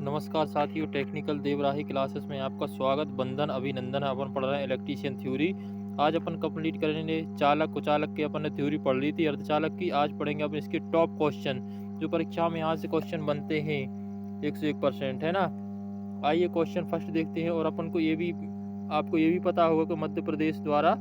नमस्कार साथियों, technical देवराही classes में आपका स्वागत, बंधन अभिनंदन है। अपन पढ़ रहे हैं इलेक्ट्रीशियन थ्योरी। आज अपन कंप्लीट करेंगे चालक कुचालक के। अपन ने थ्योरी पढ़ ली थी अर्धचालक की। आज पढ़ेंगे अपन इसके टॉप क्वेश्चन जो परीक्षा में यहाँ से क्वेश्चन बनते हैं 101%, है ना। आइए क्वेश्चन फर्स्ट देखते हैं। और अपन को आपको ये भी पता होगा कि मध्य प्रदेश द्वारा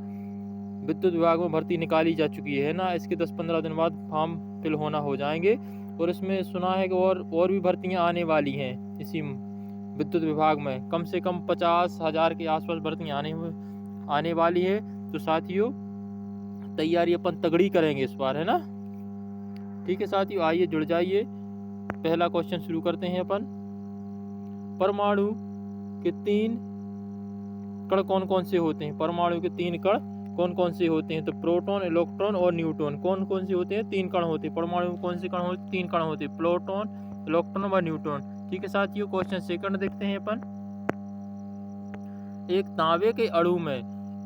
विद्युत विभाग में भर्ती निकाली जा चुकी है ना। इसके 10-15 दिन बाद फॉर्म फिल होना हो जाएंगे। और इसमें सुना है कि और भी भर्तियां आने वाली हैं इसी विद्युत विभाग में। कम से कम 50,000 के आसपास भर्तियां आने वाली है। तो साथियों तैयारी अपन तगड़ी करेंगे इस बार, है ना। ठीक है साथियों, आइए जुड़ जाइए। पहला क्वेश्चन शुरू करते हैं अपन। परमाणु के 3 कण कौन कौन से होते हैं? परमाणु के 3 कण कौन कौन से होते हैं? तो प्रोटॉन, इलेक्ट्रॉन और न्यूट्रॉन। कौन कौन से होते हैं? 3 कण होते हैं। परमाणु में कौन से कण होते हैं? 3 कण होते हैं, प्रोटॉन, इलेक्ट्रॉन और न्यूट्रॉन। ठीक है साथियों, क्वेश्चन सेकंड देखते हैं अपन। एक तांबे के अणु में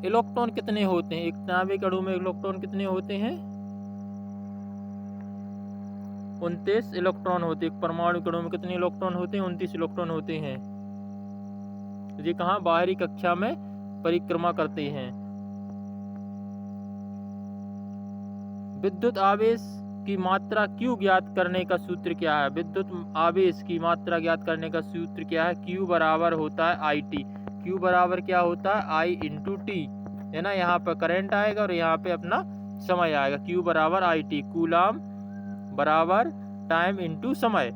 इलेक्ट्रॉन कितने होते हैं? एक तांबे के अणु में इलेक्ट्रॉन कितने होते हैं? 29 इलेक्ट्रॉन होते हैं। परमाणु के अणु में कितने इलेक्ट्रॉन होते हैं? 29 इलेक्ट्रॉन होते हैं। ये कहाँ? बाहरी कक्षा में परिक्रमा करते हैं। विद्युत आवेश की मात्रा Q ज्ञात करने का सूत्र क्या है? विद्युत आवेश की मात्रा ज्ञात करने का सूत्र क्या है? Q बराबर होता है IT। Q बराबर क्या होता है? I इंटू टी, है ना। यहाँ पर करंट आएगा और यहाँ पे अपना समय आएगा। Q बराबर IT, कूलाम बराबर टाइम इंटू समय।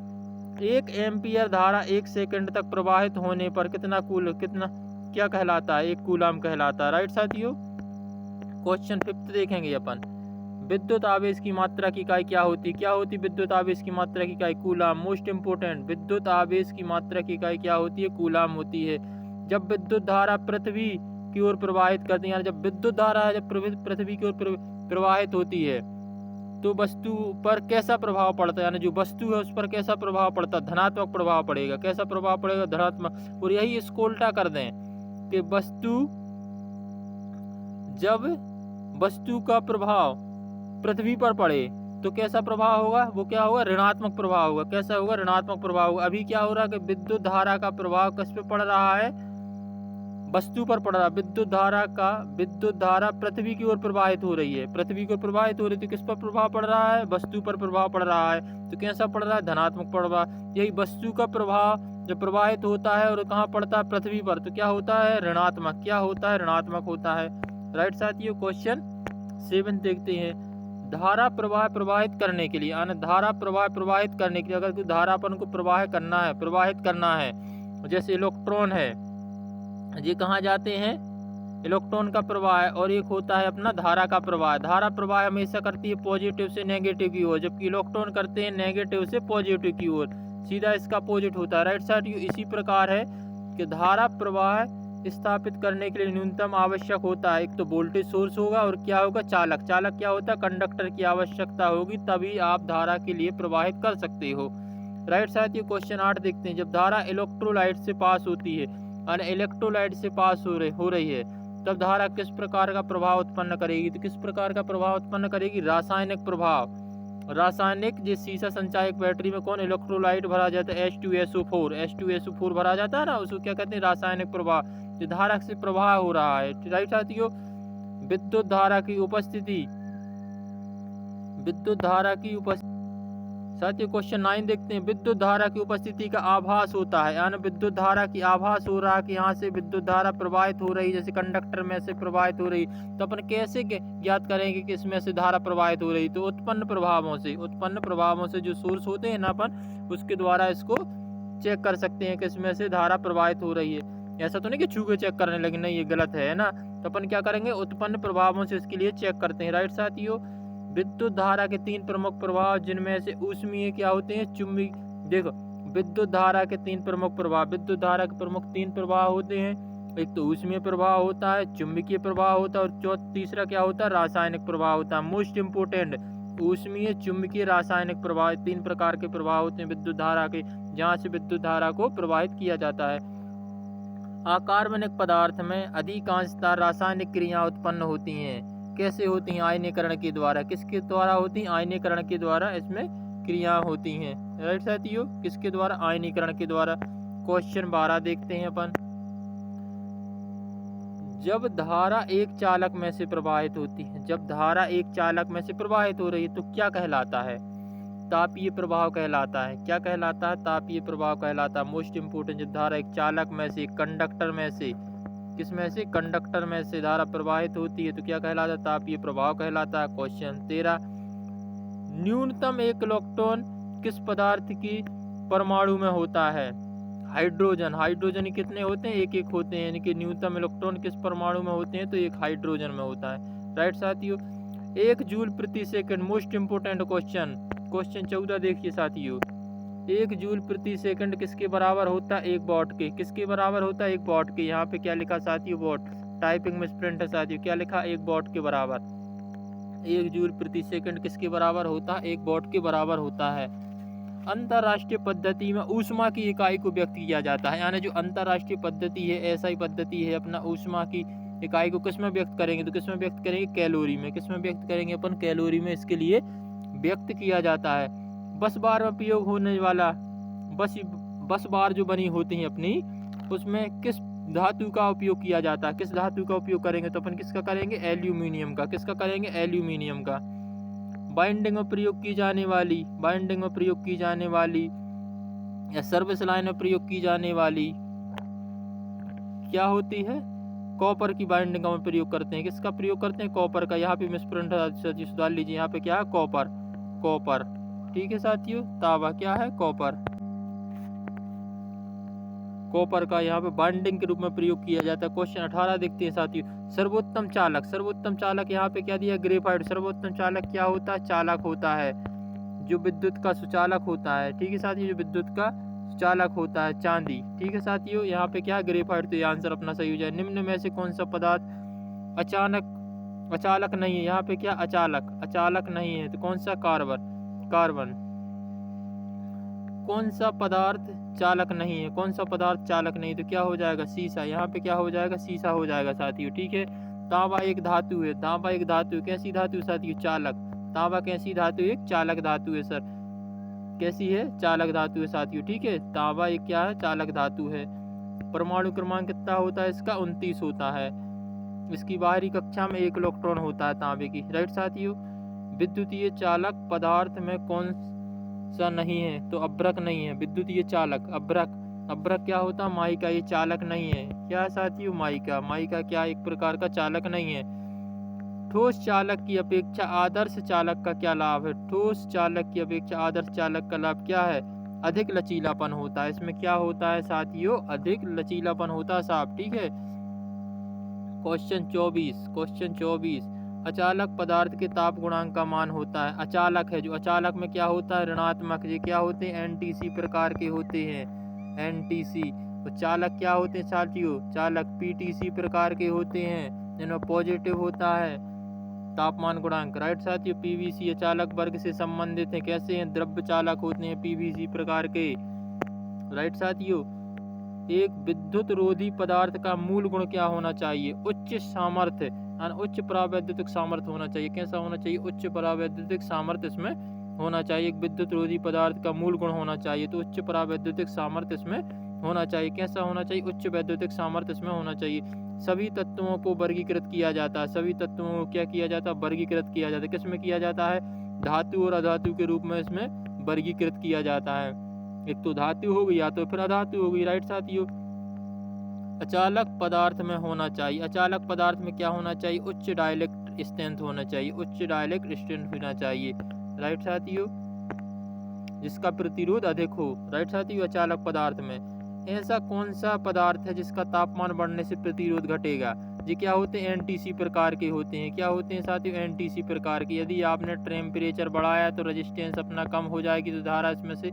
1 एम्पियर धारा 1 सेकंड तक प्रवाहित होने पर कितना क्या कहलाता है? 1 कूलाम कहलाता है। राइट साथियों, क्वेश्चन 5 देखेंगे अपन। विद्युत आवेश की मात्रा की इकाई क्या होती? क्या होती विद्युत आवेश की मात्रा की इकाई? कूलाम। मोस्ट इंपोर्टेंट, विद्युत आवेश की मात्रा की इकाई क्या होती है? कूलाम होती है। जब विद्युत धारा पृथ्वी की ओर प्रवाहित करती है, जब विद्युत धारा जब पृथ्वी की ओर प्रवाहित होती है तो वस्तु पर कैसा प्रभाव पड़ता है? यानी जो वस्तु है उस पर कैसा प्रभाव पड़ता है? धनात्मक प्रभाव पड़ेगा। कैसा प्रभाव पड़ेगा? धनात्मक। और यही इसको उल्टा कर दें कि जब वस्तु का प्रभाव पृथ्वी पर पड़े तो कैसा प्रभाव होगा? वो क्या होगा? ऋणात्मक प्रभाव होगा। कैसा होगा? ऋणात्मक प्रभाव होगा। अभी क्या हो रहा है कि विद्युत धारा का प्रभाव किस पे पड़ रहा है? वस्तु पर पड़ रहा है। विद्युत धारा पृथ्वी की ओर प्रवाहित हो रही है। पृथ्वी की ओर प्रवाहित हो रही है तो किस पर प्रभाव पड़ रहा है? वस्तु पर प्रभाव पड़ रहा है। तो कैसा पड़ रहा है? धनात्मक प्रभाव। यही वस्तु का प्रभाव जब प्रवाहित होता है और कहाँ पड़ता है? पृथ्वी पर, तो क्या होता है? ऋणात्मक। क्या होता है? ऋणात्मक होता है। राइट साथियों, क्वेश्चन 7 देखते हैं। धारा प्रवाह प्रवाहित करने के लिए, धारा प्रवाह प्रवाहित करने के लिए अगर कोई धारापन को प्रवाहित करना है, जैसे इलेक्ट्रॉन है, ये कहाँ जाते हैं? इलेक्ट्रॉन का प्रवाह है। और एक होता है अपना धारा का प्रवाह। धारा प्रवाह हमेशा करती है पॉजिटिव से नेगेटिव की ओर, जबकि इलेक्ट्रॉन करते हैं नेगेटिव से पॉजिटिव की ओर। सीधा इसका अपोजिट होता है। राइट साइड इसी प्रकार है कि धारा प्रवाह स्थापित करने के लिए न्यूनतम आवश्यक होता है, एक तो वोल्टेज सोर्स होगा और क्या होगा? चालक। चालक क्या होता है? कंडक्टर की आवश्यकता होगी, तभी आप धारा के लिए प्रवाहित कर सकते हो। राइट साथियों, क्वेश्चन 8 देखते हैं। जब धारा इलेक्ट्रोलाइट से पास होती है, इलेक्ट्रोलाइट से पास हो रही है, तब धारा किस प्रकार का प्रभाव उत्पन्न करेगी? तो किस प्रकार का प्रभाव उत्पन्न करेगी? रासायनिक प्रभाव। रासायनिक, जिस सीसा संचायक बैटरी में कौन इलेक्ट्रोलाइट भरा जाता है? H2SO4 भरा जाता है ना, उसको क्या कहते हैं? रासायनिक प्रभाव। जो धारा से प्रवाह हो रहा है। राइट साथियों, विद्युत धारा की उपस्थिति साथियों क्वेश्चन 9 देखते हैं। विद्युत धारा की उपस्थिति का आभास होता है, यानी विद्युत धारा की आभास हो रहा है कि यहाँ से विद्युत धारा प्रवाहित हो रही है, जैसे कंडक्टर में से प्रवाहित हो रही। तो अपन कैसे ज्ञात करेंगे कि इसमें से धारा प्रवाहित हो रही? तो उत्पन्न प्रभावों से जो सोर्स होते हैं ना, अपन उसके द्वारा इसको चेक कर सकते हैं कि इसमें से धारा प्रवाहित हो रही है। ऐसा तो नहीं कि छू के चेक करने लगे, नहीं, ये गलत है ना। तो अपन क्या करेंगे? उत्पन्न प्रभावों से इसके लिए चेक करते हैं। राइट साथियों, विद्युत धारा के 3 प्रमुख प्रभाव, जिनमें से ऊष्मीय क्या होते हैं? चुंबकीय। देखो, विद्युत धारा के 3 प्रमुख प्रभाव, विद्युत धारा के प्रमुख 3 प्रभाव होते हैं। एक तो ऊष्मीय प्रभाव होता है, चुंबकीय प्रभाव होता है और तीसरा क्या होता है? रासायनिक प्रभाव होता है। मोस्ट इंपोर्टेंट, ऊष्मीय, चुंबकीय, रासायनिक प्रभाव, 3 प्रकार के प्रभाव होते हैं विद्युत धारा के, जहाँ से विद्युत धारा को प्रवाहित किया जाता है। अकार्बनिक पदार्थ में अधिकांशतः रासायनिक क्रिया उत्पन्न होती हैं। कैसे होती हैं? आयनीकरण के द्वारा। किसके द्वारा होती हैं? आयनीकरण के द्वारा इसमें क्रियाएं होती हैं। राइट साथियों, किसके द्वारा? आयनीकरण के द्वारा। क्वेश्चन 12 देखते हैं अपन। जब धारा एक चालक में से प्रवाहित होती है, जब धारा एक चालक में से प्रवाहित हो रही है तो क्या कहलाता है? तापीय प्रभाव कहलाता है। क्या कहलाता है? तापीय प्रभाव कहलाता है। मोस्ट इंपोर्टेंट, जब धारा एक चालक में से, कंडक्टर में से, किस में से? कंडक्टर में से धारा प्रवाहित होती है तो क्या कहलाता है? तापीय प्रभाव कहलाता है। क्वेश्चन 13, न्यूनतम एक इलेक्ट्रॉन किस पदार्थ की परमाणु में होता है? हाइड्रोजन। हाइड्रोजन कितने होते हैं? एक एक होते हैं, यानी कि न्यूनतम इलेक्ट्रॉन किस परमाणु में होते हैं? तो एक हाइड्रोजन में होता है। राइट साथियों, 1 जूल प्रति second, most important question. Question 14 देखिए साथियों, 1 जूल प्रति सेकंड किसके बराबर होता है? 1 वॉट के। किसके बराबर होता है? 1 वॉट के। यहाँ पे क्या लिखा साथियों? वॉट। टाइपिंग में स्प्रिंट है साथियों। क्या लिखा? 1 वॉट के बराबर। 1 जूल प्रति सेकंड किसके बराबर होता है? 1 वॉट के बराबर होता है। अंतरराष्ट्रीय पद्धति में ऊष्मा की इकाई को व्यक्त किया जाता है, यानी जो अंतरराष्ट्रीय पद्धति है, ऐसा ही पद्धति है अपना, ऊष्मा की इकाई को किस में व्यक्त करेंगे? तो किस में व्यक्त करेंगे? कैलोरी में। किस में व्यक्त करेंगे अपन? कैलोरी में इसके लिए व्यक्त किया जाता है। बस बार में प्रयोग होने वाला बस बार जो बनी होती है अपनी, उसमें किस धातु का उपयोग किया जाता है? किस धातु का उपयोग करेंगे? तो अपन किसका करेंगे? एल्यूमिनियम का। किसका करेंगे? एल्यूमिनियम का। बाइंडिंग में प्रयोग की जाने वाली, बाइंडिंग में प्रयोग की जाने वाली या सर्विस लाइन में प्रयोग की जाने वाली क्या होती है? कॉपर की बाइंडिंग में प्रयोग करते हैं। किसका प्रयोग करते हैं? कॉपर का। यहाँ पे मिसप्रिंट सुधार लीजिए, यहाँ पे क्या है? कॉपर। कॉपर, ठीक है साथियों। तांबा क्या है? कॉपर। कॉपर का यहाँ पे बाइंडिंग के रूप में प्रयोग किया जाता है। क्वेश्चन 18 देखते हैं साथियों, सर्वोत्तम चालक। सर्वोत्तम चालक यहाँ पे क्या दिया? ग्रेफाइट। सर्वोत्तम चालक क्या होता है? चालक होता है जो विद्युत का सुचालक होता है। ठीक है साथियों, जो विद्युत का सुचालक होता है, चांदी। ठीक है साथियों, यहाँ पे क्या? ग्रेफाइट। तो ये आंसर अपना सही हो जाए। निम्न में से कौन सा पदार्थ अचालक नहीं है? यहाँ पे क्या? अचालक नहीं है, तो कौन सा? कार्बन। कौन सा पदार्थ चालक नहीं है? कौन सा पदार्थ चालक नहीं? तो क्या हो जाएगा? शीशा। यहाँ पे क्या हो जाएगा? शीशा हो जाएगा साथियों। ठीक है, तांबा एक धातु है। तांबा एक धातु, कैसी धातु साथियों? चालक। तांबा कैसी धातु? एक चालक धातु है सर। कैसी है? चालक धातु है साथियों। ठीक है, तांबा एक क्या है? चालक धातु है। परमाणु क्रमांक कितना होता है इसका? 29 होता है। इसकी बाहरी कक्षा में 1 इलेक्ट्रॉन होता है तांबे की। राइट साथियों, विद्युतीय चालक पदार्थ में कौन सा नहीं है? तो अभ्रक नहीं है। विद्युतीय चालक अभ्रक क्या होता है? माइका। ये चालक नहीं है। क्या साथियों? माइका क्या एक प्रकार का चालक नहीं है। ठोस चालक की अपेक्षा आदर्श चालक का क्या लाभ है? ठोस चालक की अपेक्षा आदर्श चालक का लाभ क्या है? अधिक लचीलापन होता है। इसमें क्या होता है साथियों? अधिक लचीलापन होता है साहब। ठीक है, क्वेश्चन 24, अचालक पदार्थ के ताप गुणांक का मान होता है। अचालक है जो, अचालक में क्या होता है? ऋणात्मक। ये क्या होते हैं? एनटीसी प्रकार के होते हैं। एनटीसी। तो चालक क्या होते हैं साथियों? चालक पीटीसी प्रकार के होते हैं, जिनमें पॉजिटिव होता है तापमान गुणांक। राइट साथियों, पीवीसी अचालक वर्ग से संबंधित है। कैसे हैं? द्रव्य चालक होते हैं पीवीसी प्रकार के। राइट साथियों, एक विद्युत रोधी पदार्थ का मूल गुण क्या होना चाहिए? उच्च सामर्थ्य, उच्च परावैद्युतिक सामर्थ्य होना चाहिए। कैसा होना चाहिए? उच्च परावैद्युतिक सामर्थ्य इसमें होना चाहिए। एक विद्युत रोधी पदार्थ का मूल गुण होना चाहिए, तो उच्च परावैद्युतिक सामर्थ्य इसमें होना चाहिए। कैसा होना चाहिए? उच्च वैद्युतिक सामर्थ्य इसमें होना चाहिए। सभी तत्वों को वर्गीकृत किया जाता है। सभी तत्वों को क्या किया जाता है? वर्गीकृत किया जाता है। किसमें किया जाता है? धातु और अधातु के रूप में इसमें वर्गीकृत किया जाता है। एक तो धातु हो गई या तो फिर अधातु हो गई। राइट साथियों, अचालक पदार्थ में होना चाहिए, अचालक पदार्थ में क्या होना चाहिए? उच्च डाइलेक्ट स्ट्रेंथ होना चाहिए। उच्च डाइलेक्ट स्ट्रेंथ होना चाहिए। राइट साथियों, जिसका प्रतिरोध अधिक हो। राइट साथियों, अचालक पदार्थ में ऐसा कौन सा पदार्थ है जिसका तापमान बढ़ने से प्रतिरोध घटेगा? ये क्या होते हैं? एनटीसी प्रकार के होते हैं। क्या होते हैं साथियों? एनटीसी प्रकार के। यदि आपने टेम्परेचर बढ़ाया तो रेजिस्टेंस अपना कम हो जाएगी, तो धारा इसमें से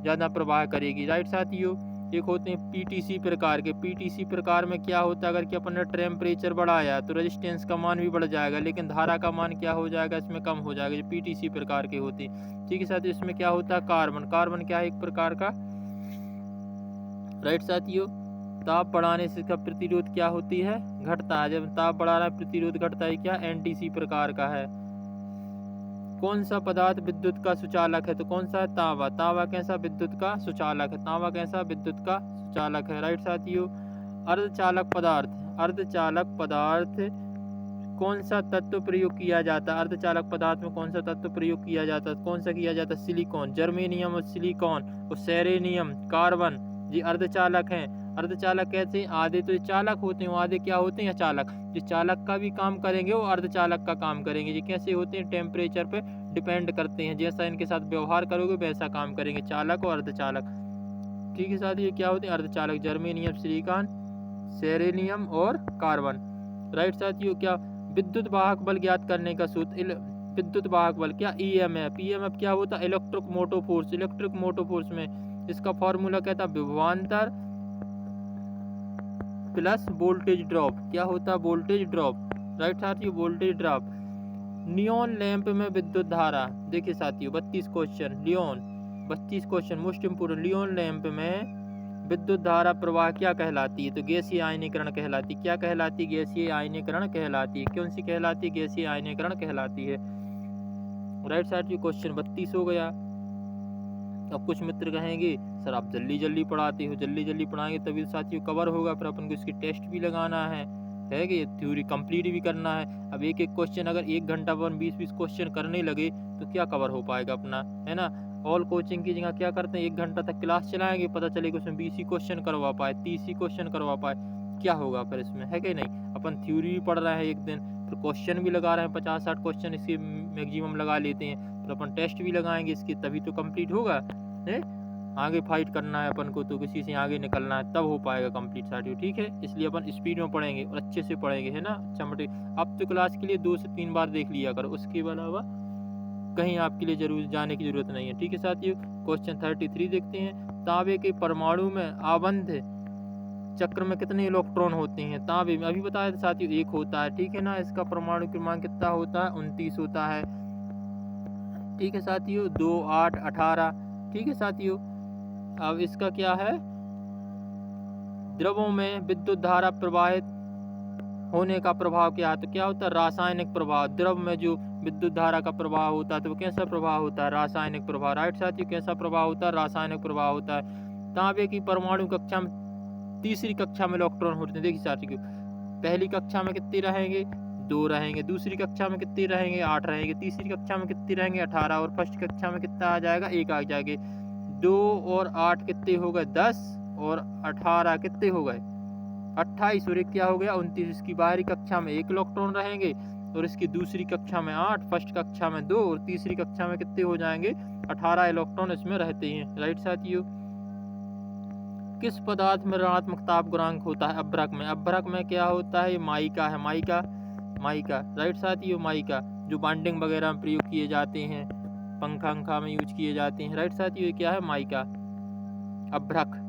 ज़्यादा प्रवाह करेगी। राइट साथियों, एक होते हैं पीटीसी प्रकार के। पीटीसी प्रकार में क्या होता है? अगर कि अपन ने टेम्परेचर बढ़ाया तो रेजिस्टेंस का मान भी बढ़ जाएगा, लेकिन धारा का मान क्या हो जाएगा? इसमें कम हो जाएगा। जो पीटीसी प्रकार के होते हैं। ठीक है साथियों, इसमें क्या होता है? कार्बन क्या है? एक प्रकार का। राइट साथियों, ताप बढ़ाने से इसका प्रतिरोध क्या होती है? घटता है। जब ताप बढ़ा रहा है प्रतिरोध घटता है। क्या? एनटीसी प्रकार का है। कौन सा पदार्थ विद्युत का सुचालक है? तो कौन सा है? तांबा। तांबा कैसा विद्युत का सुचालक है? तांबा कैसा विद्युत का सुचालक है? राइट साथियों। अर्धचालक पदार्थ, अर्धचालक पदार्थ कौन सा तत्व प्रयोग किया जाता है? अर्धचालक पदार्थ में कौन सा तत्व प्रयोग किया जाता है? कौन सा किया जाता है? सिलिकॉन। जर्मेनियम और सिलिकॉन और सेलेनियम, कार्बन, ये अर्धचालक हैं। अर्धचालक कैसे? आधे तो चालक होते हैं, आधे क्या होते हैं? अचालक। जो चालक का भी काम करेंगे वो अर्धचालक का काम करेंगे। ये कैसे होते हैं? टेम्परेचर पे डिपेंड करते हैं, जैसा इनके साथ व्यवहार करोगे वैसा काम करेंगे, चालक और अर्धचालक। ठीक है साथ, ये क्या होते हैं? अर्धचालक। जर्मेनियम, सिलिकॉन, सेलेनियम और कार्बन। राइट साथियों। क्या विद्युत वाहक बल ज्ञात करने का सूत्र? विद्युत वाहक बल क्या? ईएमएफ। ईएमएफ क्या होता है? Electric motor force. Electric motor force में इसका फॉर्मूला क्या था? विभवांतर प्लस वोल्टेज ड्रॉप। क्या होता है? Voltage drop. राइट साथियों, वोल्टेज ड्रॉप। नियॉन लैंप में विद्युत धारा। देखिए साथियों 32 question, neon 32 question most important. Neon lamp में विद्युत धारा प्रवाह क्या कहलाती है? तो गैसीय आयनीकरण कहलाती है। क्या कहलाती है? गैसीय आयनीकरण कहलाती है। कौन सी कहलाती है? गैसीय आयनीकरण कहलाती है। राइट साथियों, क्वेश्चन 32 हो गया। अब कुछ मित्र कहेंगे सर आप जल्दी जल्दी पढ़ाते हो, जल्दी जल्दी पढ़ाएंगे तभी साथियों कवर होगा, फिर अपन को इसकी टेस्ट भी लगाना है कि थ्योरी कंप्लीट भी करना है। अब एक एक क्वेश्चन अगर 1 घंटा पर 20-20 क्वेश्चन करने लगे तो क्या कवर हो पाएगा अपना, है ना। ऑल कोचिंग की जगह क्या करते हैं 1 घंटा तक क्लास चलाएंगे, पता चलेगा उसमें 20 ही क्वेश्चन करवा पाए, 30 ही क्वेश्चन करवा पाए, क्या होगा फिर इसमें, है कि नहीं। अपन थ्योरी भी पढ़ रहे हैं एक दिन, फिर क्वेश्चन भी लगा रहे हैं 50-60 क्वेश्चन इसके मैक्सिमम लगा लेते हैं, फिर अपन टेस्ट भी लगाएंगे इसके, तभी तो कंप्लीट होगा है। आगे फाइट करना है अपन को, तो किसी से आगे निकलना है, तब हो पाएगा कंप्लीट साथियों। ठीक है, इसलिए अपन स्पीड में पढ़ेंगे और अच्छे से पढ़ेंगे, है ना। अच्छा मटे अब तो क्लास के लिए 2 से 3 बार देख लिया करो, उसके अलावा कहीं आपके लिए जरूर जाने की जरूरत नहीं है। ठीक है साथियों, क्वेश्चन 33 देखते हैं। तांबे के परमाणु में आबंध चक्र में कितने इलेक्ट्रॉन होते हैं? तांबे में अभी बताया था साथियों 1 होता है, ठीक है ना। इसका परमाणु क्रमांक कितना होता है? 29 होता है। ठीक है साथियों, 2, 8, 18। ठीक है साथियों, अब इसका क्या है? द्रवों में विद्युत धारा प्रवाहित होने का प्रभाव क्या है? तो क्या होता है? रासायनिक प्रभाव। द्रव में जो विद्युत धारा का प्रभाव होता है तो वो कैसा प्रभाव होता है? रासायनिक प्रभाव। राइट साथियों, कैसा प्रभाव होता है? रासायनिक प्रभाव होता है। तांबे की परमाणु कक्षा में तीसरी कक्षा में इलेक्ट्रॉन होते हैं। देखिए साथियों, पहली कक्षा में कितने रहेंगे? 2 रहेंगे। दूसरी कक्षा में कितने रहेंगे? 8 रहेंगे। तीसरी कक्षा में कितने रहेंगे? 18। और फर्स्ट कक्षा में कितना आ जाएगा? 1 आ जाएंगे। 2 और 8 कितने हो गए? 10 और 18 कितने हो गए? 28 और 1 क्या हो गया? 29। इसकी बाहरी कक्षा में 1 इलेक्ट्रॉन रहेंगे और इसकी दूसरी कक्षा में 8, फर्स्ट कक्षा में 2 और तीसरी कक्षा में कितने हो जाएंगे? 18 इलेक्ट्रॉन इसमें रहते हैं। राइट साथियों, किस पदार्थ में ऋणात्मक ताप गुणांक होता है? अभ्रक में। अभ्रक में क्या होता है? माइका है। Mica, mica. राइट साथियों, माइका जो बाइंडिंग वगैरह में प्रयोग किए जाते हैं, पंखा में यूज किए जाते हैं। राइट साथियों, ये क्या है? माइका, अभ्रक।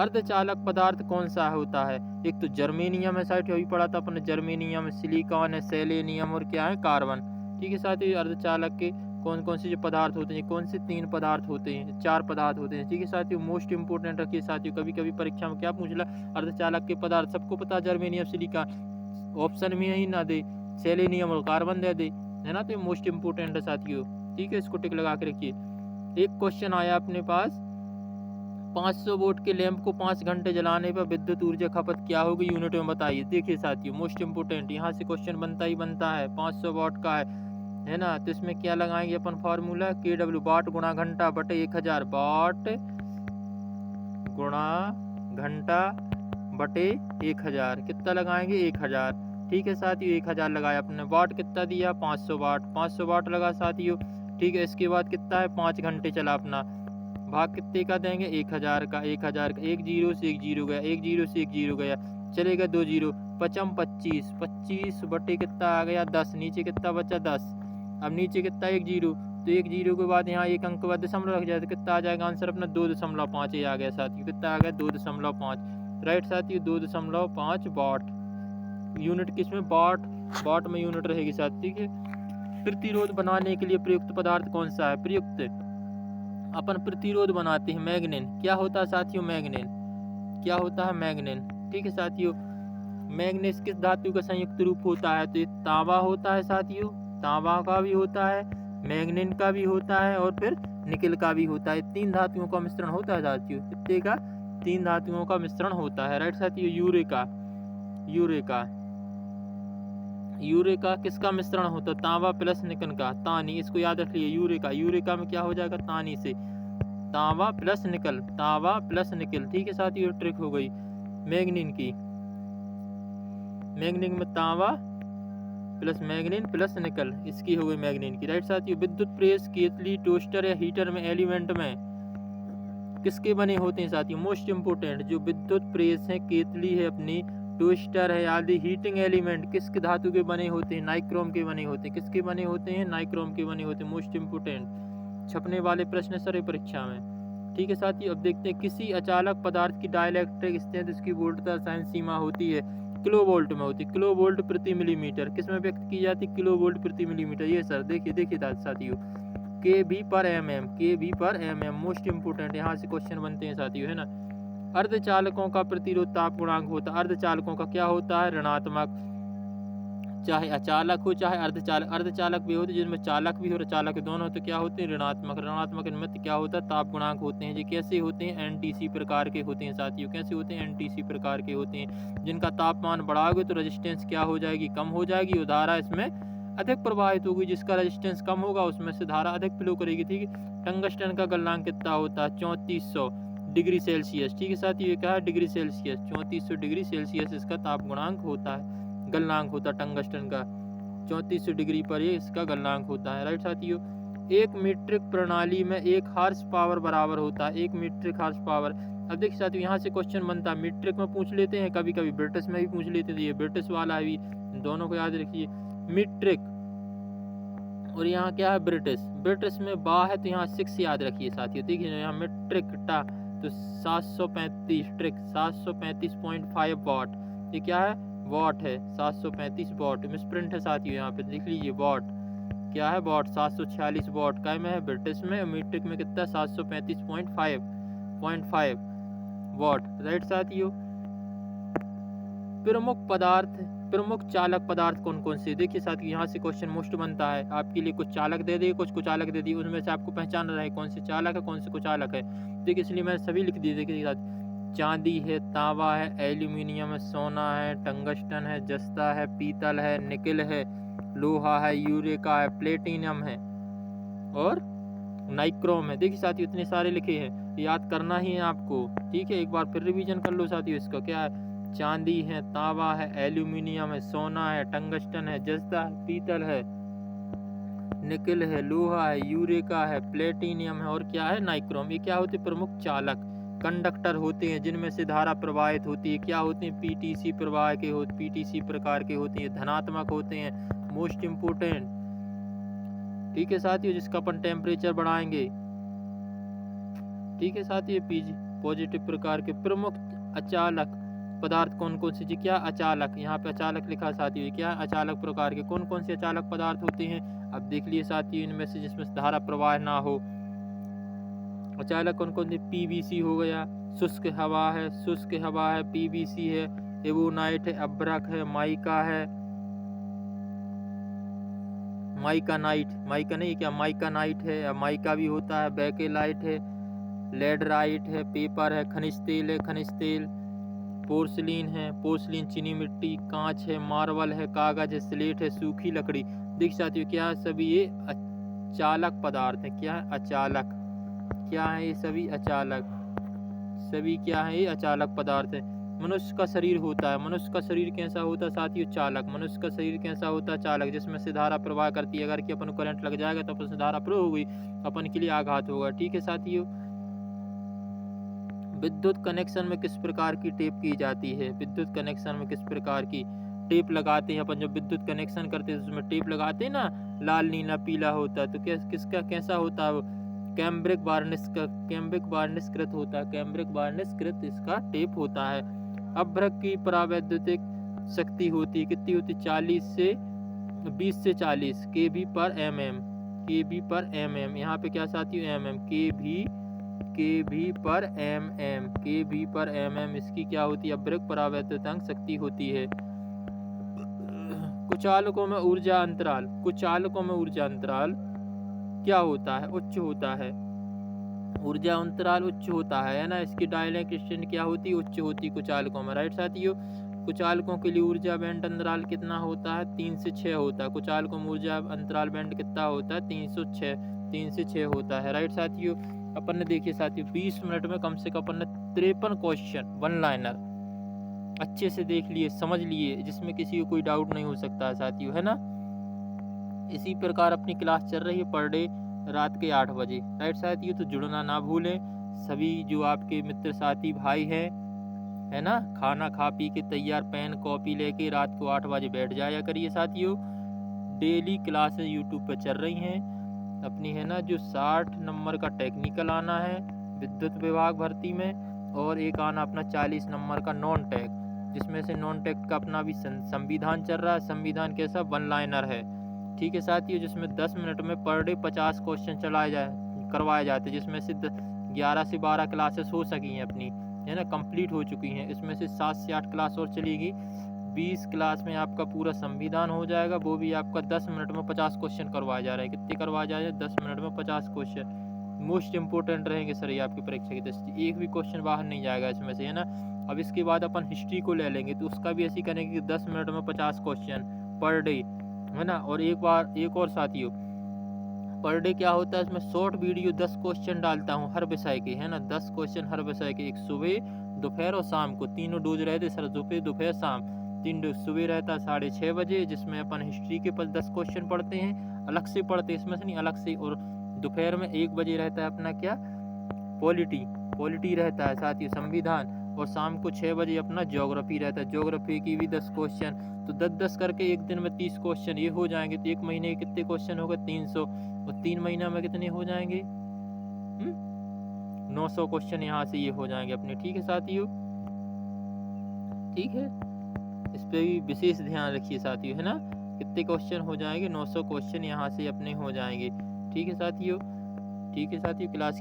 अर्धचालक पदार्थ कौन सा होता है? एक तो जर्मेनियम है साथियों, अभी पढ़ा था अपने, जर्मेनियम है, सिलिकॉन है, सेलेनियम और क्या है? कार्बन। ठीक है साथियों, अर्धचालक के कौन कौन से जो पदार्थ होते हैं? कौन से 3 पदार्थ होते हैं? 4 पदार्थ होते हैं। ठीक है साथियों, मोस्ट इंपोर्टेंट रखिए साथियों, कभी कभी परीक्षा में क्या पूछ ला, अर्धचालक के पदार्थ सबको पता, जर्मेनियम, सिलिकॉन, ऑप्शन में ही ना दे, सेलेनियम और कार्बन दे दे, है ना। तो मोस्ट इंपोर्टेंट है साथियों। ठीक है, इसको टिक लगा के रखिए। एक क्वेश्चन आया अपने पास, 500 वोल्ट के लैंप को 5 घंटे जलाने पर विद्युत ऊर्जा खपत क्या होगी? यूनिट में बताइए। देखिए साथियों, मोस्ट इंपोर्टेंट, यहाँ से क्वेश्चन बनता ही बनता है। 500 वाट का है ना, तो इसमें क्या लगाएंगे अपन फार्मूला? KW, वाट गुणा घंटा बटे 1000, वाट गुणा घंटा बटे 1000, कितना लगाएंगे? 1000। ठीक है साथियों, 1000 लगाया अपने। वाट कितना दिया? 500 वाट, 500 वाट लगा साथियों। ठीक है, इसके बाद कितना है? 5 घंटे चला अपना, भाग कितने का देंगे? 1000 का, 1000 का, 1 0 से 1 0 गया, 1 0 से 1 0 गया, चलेगा 2 0, 5 25, 25 बटे कितना आ गया? 10, नीचे कितना बचा? 10। अब नीचे कितना? 1 0, तो 1 0 के बाद यहाँ 1 अंक के बाद दशमलव रख जाए तो कितना आ जाएगा आंसर अपना? 2.5 ये आ गया साथियों। कितना आ गया? 2.5। राइट साथियों, 2.5 वाट। यूनिट किसमें? वाट, वाट में यूनिट रहेगी साथ। ठीक है, प्रतिरोध बनाने के लिए प्रयुक्त पदार्थ कौन सा है? प्रयुक्त अपन प्रतिरोध बनाते हैं मैग्नीन। क्या होता है साथियों? मैग्नीन। क्या होता है? मैग्नीन। ठीक है साथियों, मैग्नीज किस धातु का संयुक्त रूप होता है? तो ये तांबा होता है साथियों, तांबा का भी होता है मैग्नीन का भी होता है और फिर निकल का भी होता है। 3 धातुओं का मिश्रण होता है साथियों। कितने का? 3 धातुओं का मिश्रण होता है। राइट साथियों। यूरेका किसका मिश्रण होता है? तांबा प्लस निकल का, तानी। इसको याद रखिए। यूरेका में क्या हो जाएगा? तानी से तांबा प्लस निकल। ठीक है साथियों, ट्रिक हो गई। मैग्नीन में तांबा प्लस मैग्नीन प्लस निकल, इसकी हो गई मैग्नीन की। राइट साथियों। विद्युत प्रेस, केतली, टोस्टर या हीटर में एलिमेंट में किसके बने होते हैं साथियों? मोस्ट इम्पोर्टेंट, जो विद्युत प्रेस है, केतली है अपनी, टोस्टर है आदि हीटिंग एलिमेंट किस धातु के बने होते हैं? नाइक्रोम के बने होते हैं। किसके बने होते हैं? नाइक्रोम के बने होते हैं। मोस्ट इम्पोर्टेंट छपने वाले प्रश्न सर परीक्षा में। ठीक है साथियों। अब देखते हैं किसी अचालक पदार्थ की डाइलेक्ट्रिक स्ट्रेंथ, इसकी वोल्टता साइन सीमा होती है किलोवोल्ट में होती है। किलोवोल्ट प्रति मिलीमीटर किसमें व्यक्त की जाती है? किलोवोल्ट प्रति मिलीमीटर। ये सर देखिए साथियों, kV पर mm, मोस्ट इम्पोर्टेंट, यहाँ से क्वेश्चन बनते हैं साथियों, है ना। अर्धचालकों का प्रतिरोध ताप गुणांक होता है। अर्धचालकों का क्या होता है? ऋणात्मक। चाहे अचालक हो चाहे अर्धचालक भी होते, जिनमें चालक भी और अचालक दोनों तो क्या होते हैं? ऋणात्मक इनमें क्या होता है? ताप गुणांक होते हैं। ये कैसे होते हैं? एनटीसी प्रकार के होते हैं साथियों। कैसे होते हैं? एनटीसी प्रकार के होते हैं। जिनका तापमान बढ़ाओगे तो रेजिस्टेंस क्या हो जाएगी? कम हो जाएगी और धारा इसमें अधिक प्रवाहित होगी। जिसका रेजिस्टेंस कम होगा उसमें से धारा अधिक फ्लो करेगी। ठीक है। टंगस्टन का गलनांक कितना होता है? 3400 डिग्री सेल्सियस। ठीक है साथियों। ये क्या है? Degree Celsius. 3400 डिग्री सेल्सियस इसका ताप गुणांक होता है, गलनांक होता है टंगस्टन का। 3400 डिग्री पर ये इसका गलनांक होता है। राइट साथियों। एक मीट्रिक प्रणाली में 1 हॉर्स पावर बराबर होता है। 1 मीट्रिक हॉर्स पावर। अब देखिए साथियों, यहाँ से क्वेश्चन बनता है, मीट्रिक में पूछ लेते हैं, कभी कभी ब्रिटिश में भी पूछ लेते थे। ये ब्रिटिश वाला है भी, दोनों को याद रखिए। मीट्रिक और यहाँ क्या है? ब्रिटिश में बा है तो यहाँ 6 याद रखिए साथियों। देखिए यहाँ मीट्रिक टा तो 735 ट्रिक 735.5 वॉट। ये क्या है? वॉट है। 735 वॉट मिसप्रिंट है साथियों। यहाँ पे देख लीजिए वॉट क्या है? वॉट 746 वॉट का में है ब्रिटिश में, मीट्रिक में कितना? 735.5 वॉट। राइट साथियों। प्रमुख चालक पदार्थ कौन कौन से? देखिए साथियों, यहाँ से क्वेश्चन मोस्ट बनता है आपके लिए। कुछ चालक दे दिए, कुछ कुचालक दे दिए, उनमें से आपको पहचानना रहे कौन से चालक है कौन से कुचालक है। देखिए इसलिए मैंने सभी लिख दिए। देखिए साथ चांदी है, तांबा है, एल्यूमिनियम है, सोना है, टंगस्टन है, जस्ता है, पीतल है, निकल है, लोहा है, यूरेका है, प्लेटिनम है और नाइक्रोम है। देखिए साथियों इतने सारे लिखे हैं, याद करना ही है आपको। ठीक है, एक बार फिर रिवीजन कर लो साथियों। इसका क्या है? चांदी है, तांबा है, एल्यूमिनियम है, सोना है, टंगस्टन है, जस्ता है, पीतल है, निकल है, लोहा है, यूरेका है, प्लेटिनियम है और क्या है? नाइक्रोम। ये क्या होते हैं? प्रमुख चालक कंडक्टर होते हैं, जिनमें से धारा प्रवाहित होती है। क्या होते हैं? पीटीसी प्रवाह के होते, पीटीसी प्रकार के होते हैं, धनात्मक होते हैं। Most important. ठीक है साथियों, जिसका अपन टेम्परेचर बढ़ाएंगे। ठीक है साथियों। पीजी पॉजिटिव प्रकार के। प्रमुख अचालक पदार्थ कौन कौन से? जी क्या? अचालक। यहाँ पे अचालक लिखा साथियों। क्या? अचालक प्रकार के। कौन कौन से अचालक पदार्थ होते हैं? अब देख लिए साथियों, इनमें से जिसमें धारा प्रवाह ना हो। अचालक कौन कौन से? पीवीसी हो गया, शुष्क हवा है, पीवीसी है, एवोनाइट है, अभ्रक है, माइका है, माइका नाइट है, माइका भी होता है, बेकेलाइट है, लेडराइट है, पेपर है, खनिज तेल, पोर्सलिन चीनी मिट्टी, कांच है, मार्बल है, कागज है, स्लेट है, सूखी लकड़ी। देख साथियों क्या है? सभी ये अचालक पदार्थ है। क्या है? अचालक। क्या है ये? सभी अचालक। सभी क्या है? ये अचालक पदार्थ है। मनुष्य का शरीर होता है। मनुष्य का शरीर कैसा होता है साथियों? चालक। मनुष्य का शरीर कैसा होता है? चालक, जिसमें से धारा प्रवाह करती है। अगर कि अपन को करंट लग जाएगा तो अपन से धारा प्रवाह हो गई, अपन के लिए आघात होगा। ठीक है साथियों। विद्युत कनेक्शन में किस प्रकार की टेप की जाती है? विद्युत कनेक्शन में किस प्रकार की टेप लगाते हैं अपन? जब विद्युत कनेक्शन करते हैं उसमें टेप लगाते हैं ना, लाल नीला पीला होता है, तो किसका कैसा होता है? कैम्ब्रिक वार्निशकृत होता है। कैम्ब्रिक वार्निशकृत इसका टेप होता है। अभ्रक की परावैद्युतिक शक्ति होती है, कितनी होती? 20 से 40 kV पर mm। यहाँ पे क्या साथियों? mm। kV पर mm इसकी क्या होती है? अभ्रक परावैद्युतांक शक्ति होती है। कुचालकों में ऊर्जा अंतराल क्या होता है, उच्च होता है। ऊर्जा अंतराल उच्च होता है ना। इसकी डायलेक्ट्रिक क्या होती है, उच्च होती है कुचालकों में। राइट साथियों, कुचालकों के लिए ऊर्जा बैंड अंतराल कितना होता है, 3 से 6 होता है। कुचालकों में ऊर्जा अंतराल बैंड कितना होता है, 3 से 6 होता है। राइट साथियों, अपन ने देखिए साथियों 20 मिनट में कम से कम अपन ने 53 क्वेश्चन वन लाइनर अच्छे से देख लिए, समझ लिए, जिसमें किसी को कोई डाउट नहीं हो सकता है साथियों, है ना। इसी प्रकार अपनी क्लास चल रही है पर डे रात के 8 बजे। राइट साथियों, तो जुड़ना ना भूलें। सभी जो आपके मित्र साथी भाई हैं, है ना, खाना खा पी के तैयार पेन कॉपी लेके रात को 8 बजे बैठ जाया करिए साथियों। डेली क्लासेस यूट्यूब पर चल रही हैं अपनी, है ना। जो 60 नंबर का टेक्निकल आना है विद्युत विभाग भर्ती में, और एक आना अपना 40 नंबर का नॉन टेक, जिसमें से नॉन टेक का अपना भी संविधान चल रहा है। संविधान कैसा, वन लाइनर है, ठीक है साथियों, जिसमें 10 मिनट में पर डे 50 क्वेश्चन करवाए जाते, जिसमें से 11 से 12 क्लासेस हो सकी हैं अपनी, है ना, कंप्लीट हो चुकी हैं। इसमें से 7 से 8 क्लास और चलेगी। 20 क्लास में आपका पूरा संविधान हो जाएगा, वो भी आपका 10 मिनट में 50 क्वेश्चन करवाया जा रहा है। कितने करवाया जा रहे हैं, 10 मिनट में 50 क्वेश्चन। मोस्ट इंपोर्टेंट रहेंगे सर ये आपकी परीक्षा की दृष्टि, एक भी क्वेश्चन बाहर नहीं जाएगा इसमें से, है ना। अब इसके बाद अपन हिस्ट्री को ले लेंगे, तो उसका भी ऐसी करेंगे कि 10 मिनट में 50 क्वेश्चन पर डे, है ना। और एक और साथियों, पर डे क्या होता है, इसमें शॉर्ट वीडियो 10 क्वेश्चन डालता हूँ हर विषय के, है ना। 10 क्वेश्चन हर विषय के, एक सुबह दोपहर और शाम को, तीनों डोज रहते सर, सुबह दोपहर शाम। 3 डोज सुबह रहता है 6:30 बजे, जिसमें अपन हिस्ट्री के पास 10 क्वेश्चन पढ़ते हैं, अलग से पढ़ते हैं, इसमें से नहीं, अलग से। और दोपहर में 1 बजे रहता है अपना क्या, पॉलिटी रहता है साथ ही संविधान। और शाम को 6 बजे अपना ज्योग्राफी रहता है, ज्योग्राफी की भी 10 क्वेश्चन। तो 10-10 करके एक दिन में 30 क्वेश्चन ये हो जाएंगे। तो एक महीने के कितने क्वेश्चन होगा, 300। और 3 महीना में कितने हो जाएंगे, 900 क्वेश्चन यहाँ से ये हो जाएंगे अपने, ठीक है साथियों, ठीक है। इस पे भी विशेष ध्यान रखिए साथियों, है ना। कितने क्वेश्चन हो जाएंगे, 900 क्वेश्चन यहाँ से अपने हो जाएंगे, ठीक है साथियों। ठीक है साथियों, क्लास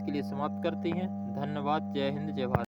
के लिए समाप्त करते हैं। धन्यवाद, जय हिंद, जय भारत।